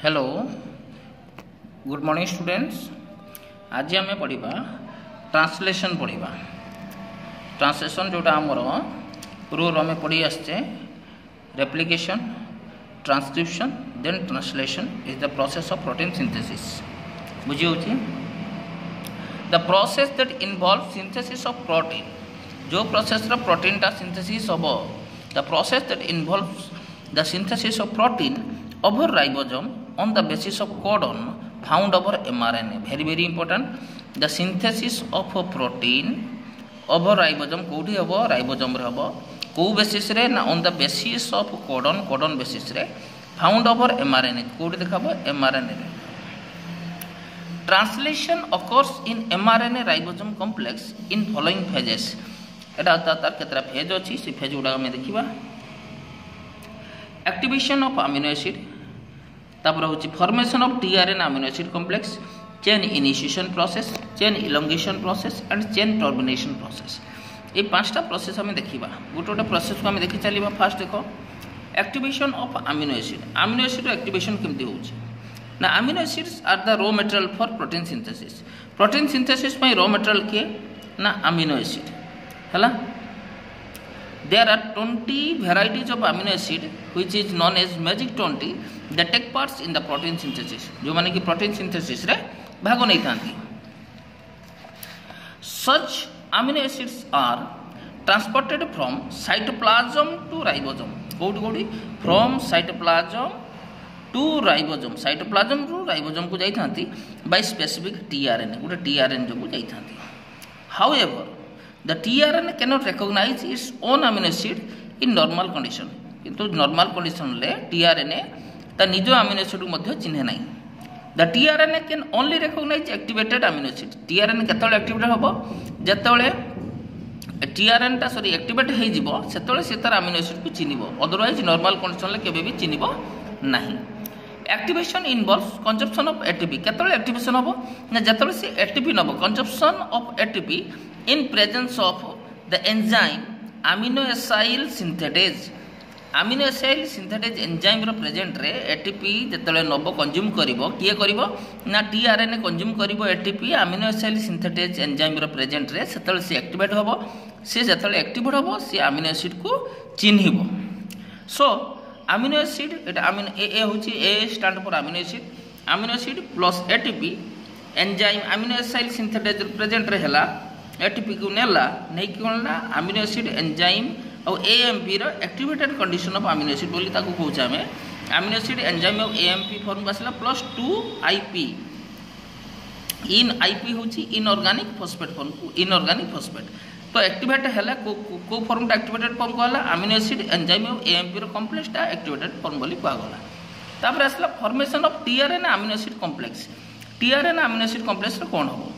Hello good morning students. आज आम पढ़ा ट्रांसलेशन पढ़ा। ट्रांसलेशन जोटा आमर पूर्व आम पढ़ी आसचे replication, transcription then translation is the process of protein synthesis. बुझी होची the process that involve synthesis of protein. जो प्रोसेस प्रोटीन टा सिंथेसिस हम the process that involves the synthesis of protein over ribosome on the basis of codon found over mRNA. Very important. The synthesis of a protein over ribosome कोठी हबो ribosome रे हबो को basis रे ना on the basis of codon basis रे found over mRNA कोठी देखाबो mRNA रे। Translation occurs in mRNA ribosome complex in following phases। एटा तार केतरा फेज अछि से फेज उडा में देखिबा। एक्टिवेशन ऑफ अमीनो एसिड, तापर होची formation of tRNA amino acid complex, chain initiation process, chain elongation process and chain termination process. ये पांचटा process हमें देखिबा। गोटे प्रोसेस को हमें देखि चलीबा। फास्ट देखो activation of amino acid. Amino acid activation केमती होची ना, amino acids are the raw material for protein synthesis. Protein synthesis पई रॉ मटेरियल के ना अमीनो एसिड हला। There are 20 varieties of amino acid which is known as magic 20 that take parts in the protein synthesis। जो माने कि protein synthesis रे भाग नहीं थांती। Such amino acids are transported from cytoplasm to ribosome। कोठी from cytoplasm to ribosome। cytoplasm ru ribosome को जाई थांती by specific tRNA। गोटे tRNA जो को जाई थांती। However the tRNA cannot recognize its own amino acid in normal condition। किंतु normal condition ले tRNA ता निजो amino acid मध्य चिन्हे नहीं। the tRNA can only recognize activated amino acid। tRNA केतले एक्टिवेट हबो जेतले tRNA ता सॉरी एक्टिवेट हे जिवो सेतले से तार amino acid को चिनिबो, अदरवाइज normal condition ले केबे भी चिनिबो नहीं। Activation involves consumption of ATP. केतले एक्टिवेशन हबो ना जेतले से एटीपी नबो, consumption of ATP in presence of the enzyme amino acyl synthetase। amino acyl synthetase enzyme रो प्रेजेंट रे एटीपी जेतले नबो कंज्यूम करिवो किए करिवो ना tRNA कंज्यूम करिवो ATP amino acyl synthetase enzyme रो प्रेजेंट रे सेतले से एक्टिवेट हबो। से जेतले एक्टिवेट हबो से amino acid को चिन्हिबो। सो amino acid Etah amino A होची A stand for amino acid। amino acid plus ATP enzyme amino acyl synthetase present रे हला एटीपी को नेला नहीं कोनला अमीनो एसिड एंजाइम और एएमपी रो activated condition of amino acid बोली ताको कहूछ हमें। अमीनो एसिड एंजाइम और एएमपी फॉर्म बसला प्लस 2 आईपी। इन आईपी होची इनऑर्गेनिक फॉस्फेट फॉर्म को इनऑर्गेनिक फॉस्फेट तो एक्टिवेट हैला को फॉर्म टा एक्टिवेटेड फॉर्म कहला अमीनो एसिड एंजाइम और एएमपी रो कॉम्प्लेक्स टा एक्टिवेटेड फॉर्म बोली कहला। तापर असला formation of tRNA amino acid complex. TRNA amino acid complex रो कोन हो?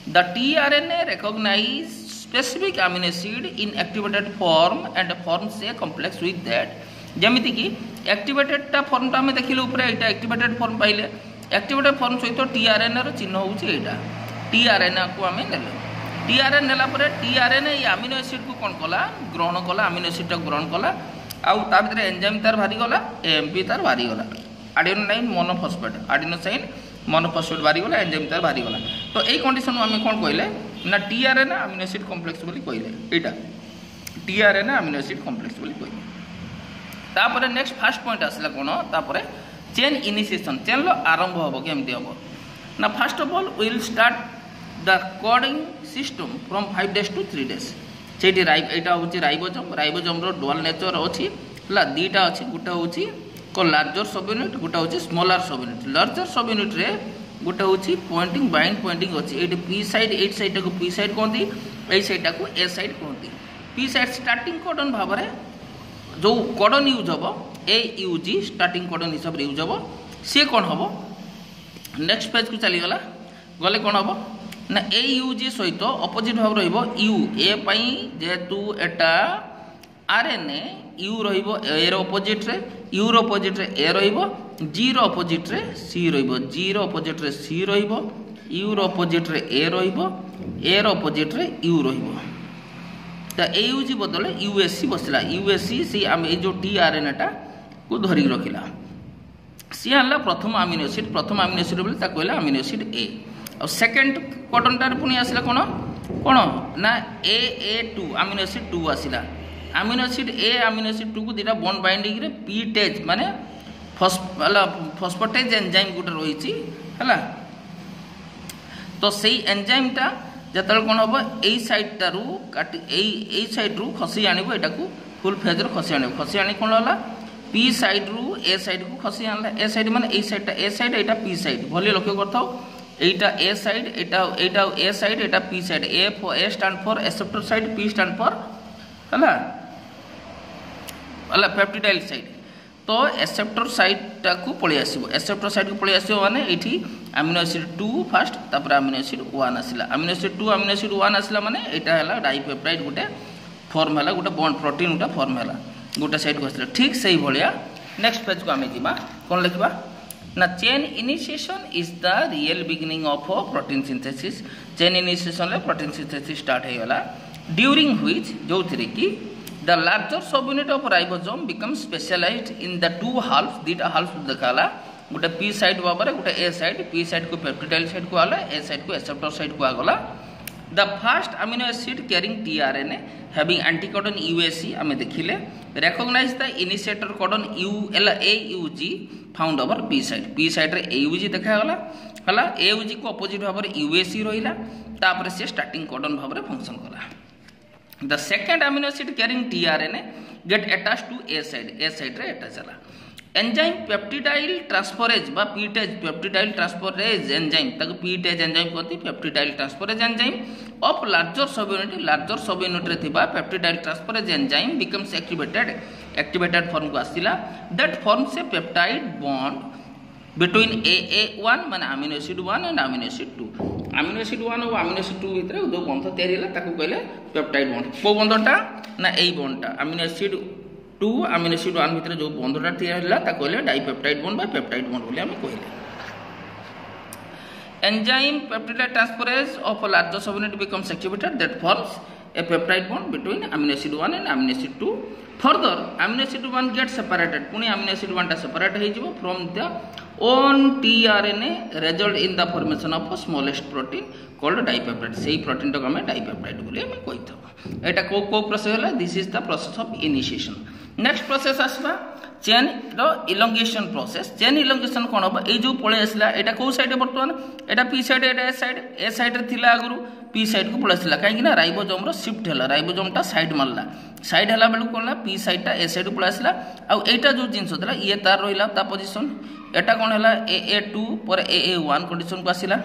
The tRNA recognize specific amino acid in activated form and forms a complex with that। जमिति कि एक्टिवेटेड टा फॉर्म टा हमें देखिले ऊपर एटा एक्टिवेटेड फॉर्म पाइले। एक्टिवेटेड फॉर्म सहित tRNA रो चिन्ह होउची एटा। tRNA को हमें नेले। tRNA नेला परे tRNA ये अमीनो एसिड को कोन कला ग्रहण कला, अमीनो एसिड टा ग्रहण कला आउ ता भीतर एंजाइम तार भारी गला, एएमपी तार भारी गला। एडेनोसाइन मोनोफॉस्फेट एडेनोसाइन मोनोफॉस्फेट भारी गला, एंजाइम तार भारी गला। तो एई कंडीशन में कोन कहले ना tRNA अमीनो एसिड कॉम्प्लेक्स बोली कहले। एटा tRNA अमीनो एसिड कॉम्प्लेक्स बोली कहले। तापर नेक्स्ट फर्स्ट पॉइंट आसला कोन तापर चेन इनिशिएशन। चेन लो आरंभ होबो केमती होबो ना, first of all will start the coding system from 5 days to 3 days. सेठी एटा होची राइबोसोम। राइबोसोम रो डुअल नेचर अछि ला दीटा अछि। गुटा होची को लार्जर सब यूनिट, गोटा होची स्मॉलर सब यूनिट। लार्जर सब यूनिट रे गोटा होची पॉइंटिंग बाइंड पॉइंटिंग होची। At P site at site को पी साइड कहती, ए साइड को ए साइड कहती। पी साइड स्टार्टिंग कोडन भाव में जो कोडन यूज हम ए यूजी स्टार्टिंग कोडन हिसाब से यूज हम सी कौन हम नेक्स्ट पेज को चलीगला गले कौन हम ना ए यूजी सहित अपोजिट भाव रु ए पाई जेहेतु एटा आरएनए यू रहिबो ए रो अपोजिट रे, यू रो अपोजिट रे ए रहिबो, जी रो अपोजिट रे सी रहिबो, जी रो अपोजिट रे सी रहिबो, यू रो अपोजिट रे ए रहिबो, ए रो अपोजिट रे यू रहिबो। त ए यूजी बदले यूएससी बसला। यूएससी से हम ए जो टीआरएनए टा को धरि रखिला। सी आनला प्रथम अमीनो एसिड बोले ताको कहला अमीनो एसिड ए और सेकंड कोडनटार पुनी आसला कोन कोन ना AA2 अमीनो एसिड 2 आसिला अमीनो एसिड ए अमीनो एसिड 2 को दिटा बॉन्ड बाइंडिंग रे पीटेज माने फॉस्फेटेज एंजाइम गुटे रही है तो सही एंजाइम टा जतल कौन हम यही साइड टारू काटी यही साइड रु खसी आनिबो एटा को फुल फेज रो खसी आनी कौन होला पी साइड रु ए साइड को खसी आनला ए साइड माने ए साइड टा ए साइड एटा पी साइड भले लक्ष्य करथाओ एटा ए side Etah A side Etah P side A stand for acceptor side P stand for हला पेप्टिडाइल साइड तो एक्सेप्टर साइड टाकू पळि आसीबो एक्सेप्टर साइड को पळि आसीबो माने एठी अमीनो एसिड 2 फर्स्ट तापर अमीनो एसिड 1 आसिला अमीनो एसिड 2 अमीनो एसिड 1 आसिला माने एटा हला डाइपेप्टाइड गुटे फॉर्म हला गुटे बॉन्ड प्रोटीन गुटे फॉर्म हला गुटे साइड को आसिला ठीक सही भलिया नेक्स्ट पेज को आमे जिबा कोन लिखबा ना chain initiation is the real beginning of protein synthesis chain initiation ले प्रोटीन सिंथेसिस स्टार्ट हे वाला ड्यूरिंग व्हिच जोथिरे की the larger subunit of ribosome becomes specialized in the two halves dita halves देखला गोटे पी साइड बाबरे गोटे A site P site को peptidyl site को आला ए साइड को एक्सेप्टर साइड को आगला the first amino acid carrying tRNA having anticodon UAC हमें देखिले recognize the initiator codon AUG found over P site रे AUG देखा गला हला AUG को अपोजिट भाबरे यूएसी रहिला तापर से स्टार्टिंग कोडन भाबरे फंक्शन कला The second amino acid carrying tRNA get attached to A side रे attach होला एंजाइम पेप्टिडाइल ट्रांसफरेज बा पेप्टिडाइल ट्रांसफरेज एंजाइम ताको पीटेज एंजाइम कहती peptidyl transferase enzyme of larger subunit रे थिबा peptidyl transferase enzyme becomes activated form को आसिला that forms a peptide bond between AA1 माने amino acid 1 and amino acid 2 amino acid 1 और amino acid 2 भितर जो बंध तयारी हला ताको कहले पेप्टाइड बॉन्ड को बंधटा ना एई बॉन्डटा अमीनो एसिड 2 अमीनो एसिड 1 भितर जो बंधटा तयारी हला ताको कहले डाइपेप्टाइड बॉन्ड बा पेप्टाइड बॉन्ड बोली हम कहले enzyme peptidyl transferase of larger subunit becomes activated that forms a peptide bond between amino acid 1 and amino acid 2 further amino acid 1 get separated पुनी अमीनो एसिड 1 टा सेपरेट हे जिवो from the on tRNA result in the formation of a smallest protein called dipeptide सेही protein तो हमें dipeptide बोली हमें कहि थो एटा को प्रोसेस होला this is the process of initiation next process आसबा चेन रो इलोंगेशन प्रोसेस चेन इलोंगेशन कोन हो ए जो पळे आसला एटा को साइड वर्तमान एटा पी साइड एटा ए साइड रे थिला आगुरु पी साइड को पळे आसला काहे कि ना राइबोसोम रो शिफ्ट होला राइबोसोम टा साइड मारला साइड हला बेलु कोनला पी साइड टा ए साइड को पळे आसला आ एटा जो जिंस होतला ये तार रोइला ता पोजीशन एटा कौन है AA2 पर AA1 कंडीशन को आसिला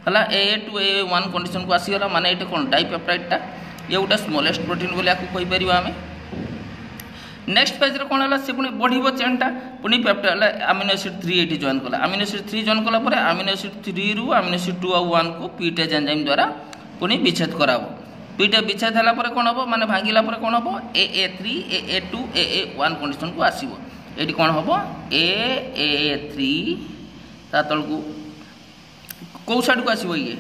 हला AA2 AA1 कंडीशन को आसीगला माने एटा कौन डाइपेप्टाइड टा ये गोटे स्मॉलेस्ट प्रोटीन बोली आपको कहि परिबा हमें नेक्स्ट पेज रे कौन है से पुनी बढ़िबो चेन टा पुनी peptide amino acid 3 eighty join कला अमीनो एसिड 3 जॉइन कला पर अमीनो एसिड 3 रु अमीनो एसिड 2 और 1 को पीटेज एंजाइम द्वारा पुनी विच्छेद कराबो पीटे विच्छेद हला पर कौन हबो माने भांगिला पर कौन हबो AA3 AA2 AA1 कंडीशन को आसीबो एटी कौन हम AA3 ता तलकू कौ साइड को आसो ये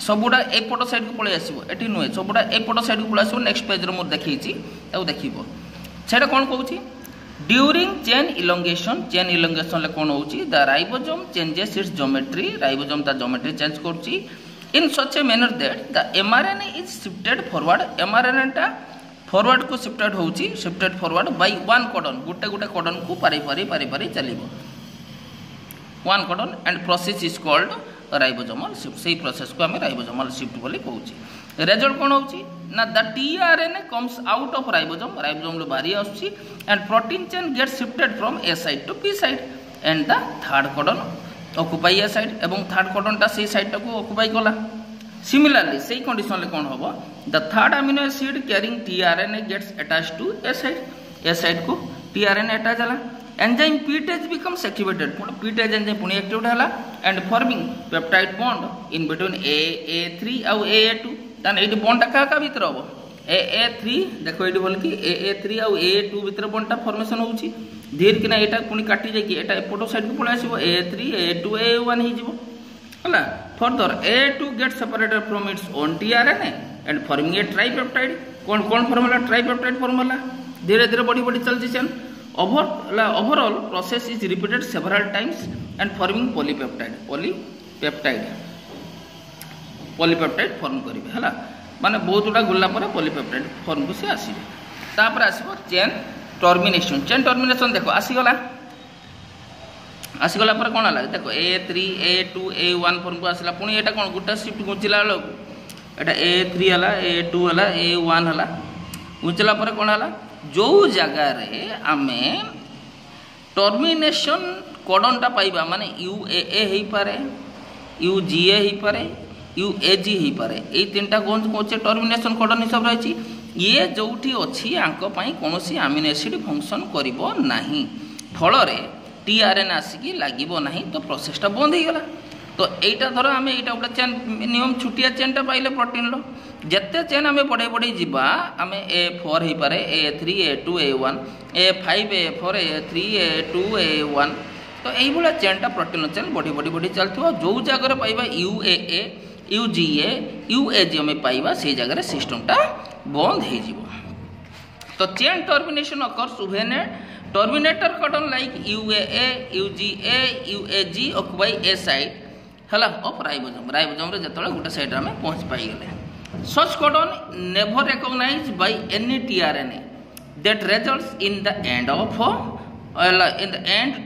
सबुटा एपट साइड को पलि आसो ये नुहे सबुटा एपट साइड को पलि आसो नेक्स्ट पेज रे मोर देखी देखिबो सेटा कौन कहूँ ड्यूरिंग चेन इलोंगेशन ले कौन हो the ribosome changes its geometry ribosome ता ज्योमेट्री चेंज करछि in such a manner that the mRNA is shifted forward mRNA टा फॉरवर्ड को shifted forward by one codon गोटे कोडन को पारी चलिबो one codon and process is called ribosomal shift सेही प्रोसेस को हम राइबोसोमल शिफ्ट बोली कहूची रिजल्ट कोन होची ना the tRNA comes out of ribosome लो बारी आछी and protein chain get shifted from A site to P site and the third codon occupy A site एवं थर्ड कोडन ता सेही साइड को ऑक्युपाई कला Similarly, सही कंडीशन ले कौन होबो the third amino acid carrying tRNA gets attached to A site को tRNA अटैच होला एंजाइम पीटेज बिकम्स एक्टिवेटेड पीटेज एंजाइम पुनी एक्टिवेट होला and forming peptide bond in between AA3 और AA2 तन एडी बॉन्ड का भीतर होबो AA3 देखो एडी बोल कि AA3 और AA2 भीतर बॉन्डटा फॉर्मेशन होउची धीरे किना एटा पुनी काटी जाय कि एटा एपोटो साइड को पळे आसीबो AA3 AA2 AA1 ही जिवो हला further A2 gets separated from its own tRNA and forming a tripeptide कौन फॉर्मूला ट्राइपेप्टाइड फॉर्मूला धीरे धीरे बढ़ी चलती chain overall process is repeated several times and forming polypeptide form करेंगे है माने बहुत गुड़ा गुला पॉलीपेप्टाइड फॉर्म को सी आसवे तापर आसो चेन टर्मिनेशन देखो आसीगला पर कौन है देखो A3 A2 A1 फॉर्म को आसला पुणी एटा कौन गोटा शिफ्ट घुंचला एटा A3 है A2 है A1 है घुंचला पर कौन है जो जगार आमे टर्मिनेशन कोडनटा पाइबा माने UAA हो पारे UGA हो पारे UAG हो पारे ये तीनटा कौन कौन टर्मिनेशन कोडन हिसाब रही ये जोठी अच्छी आंक कौन अमीनो एसिड फंक्शन करिबो नाही फल TRN आसिकी लागिबो नाही तो प्रोसेसटा बंद हो गला तो एटा धर आम एटा गोटे चेन मिनिमम छुटिया चेनटा पाइले प्रोटीन लो जिते चेन आम बढ़े बढ़े जावा आम A4 हो पारे A3 A2 A1 A5 A4 A3 A2 A1 तो यही चेनटा प्रोटीन चेन बढ़ी बढ़ी बढ़ी चलती जो जगह पाइबा UAA UGA UAG आम पाइबा से जगह सिस्टमटा बंद हो तो chain termination occurs when terminator codon like UAA UGA UAG occupy A site हला ऑफ राइबोसोम रे जतले गोटे साइड में पहुंच पाई गले such codon never recognize by any tRNA that results in the end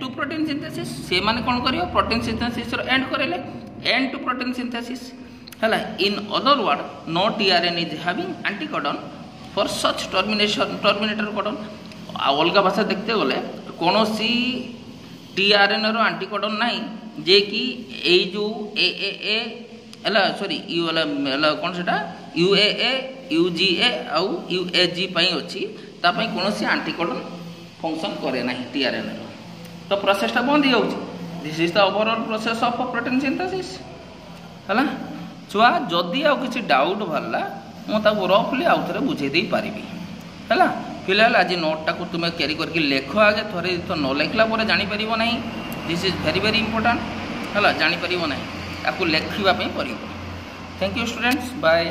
to protein synthesis से माने कोन करियो प्रोटीन सिंथेसिस रो एंड करेले एंड टू प्रोटीन सिंथेसिस हला in other word no tRNA is having anticodon for such terminator codon अलग भाषा देखते गले कौन सी tRNA रो एंटीकोडन नाई जे कि ए जो AAA सॉरी कौन से UAA UGA आउ UAG अच्छी तापाई कौन सी एंटीकोडन फंक्शन करे ना tRNA रो तो प्रोसेसटा बंद हो जाउछि this is the overall process of protein synthesis हला छुआ जदि आ किसी डाउट भरला मु रफली आउ थे बुझे दे पारिबी है फिलहाल आज नोटा को तुम्हें कैरी करके लेख आगे थोड़े तो न लिखला जापर ना this is very very important है जापर ना आपको लिखापी पड़ो थैंक यू स्टूडेंट्स बाय।